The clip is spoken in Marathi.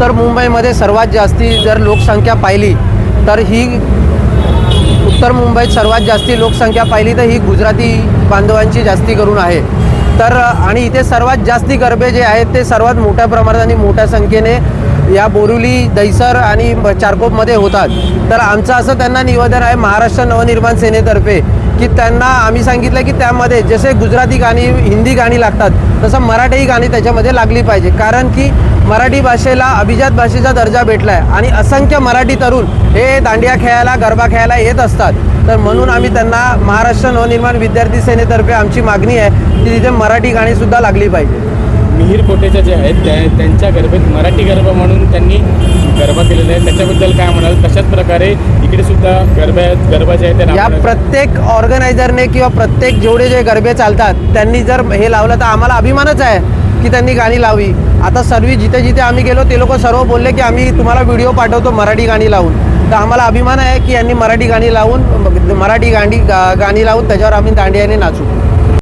उत्तर मुंबईमध्ये सर्वात जास्ती जर लोकसंख्या पाहिली तर ही उत्तर मुंबईत सर्वात जास्ती लोकसंख्या पाहिली तर ही गुजराती बांधवांची जास्ती करून आहे। तर आणि इथे सर्वात जास्ती गरबे जे आहेत ते सर्वात मोठ्या प्रमाणात आणि मोठ्या संख्येने या बोरिवली, दहिसर आणि चारकोपमध्ये होतात। तर आमचं असं त्यांना निवेदन आहे महाराष्ट्र नवनिर्माण सेनेतर्फे की त्यांना आम्ही सांगितलं की त्यामध्ये जसे गुजराती गाणी, हिंदी गाणी लागतात तसं मराठी गाणी त्याच्यामध्ये लागली पाहिजे, कारण की मराठी भाषेला अभिजात भाषेचा दर्जा भेटला आहे आणि असंख्य मराठी तरुण हे दांडिया खेळायला, गरबा खेळायला येत असतात। तर म्हणून आम्ही त्यांना महाराष्ट्र नवनिर्माण विद्यार्थी सेनेतर्फे आमची मागणी आहे की तिथे मराठी गाणीसुद्धा लागली पाहिजे। मिहीर कोटेच्या जे आहेत त्यांच्या गरबेत मराठी गरबा म्हणून त्यांनी गरबा केलेला आहे, त्याच्याबद्दल काय म्हणाल? तशाच प्रकारे इकडे सुद्धा गरबा जे आहे ते या प्रत्येक ऑर्गनायझरने किंवा प्रत्येक जेवढे जे गरबे चालतात त्यांनी जर हे लावलं तर आम्हाला अभिमानच आहे की त्यांनी गाणी लावी। आता सर्व जिथे जिथे आम्ही गेलो ते लोक सर्व बोलले की आम्ही तुम्हाला व्हिडिओ पाठवतो मराठी गाणी लावून। तर आम्हाला अभिमान आहे की यांनी मराठी गाणी लावून गाणी लावून त्याच्यावर आम्ही दांडियाने नाचू।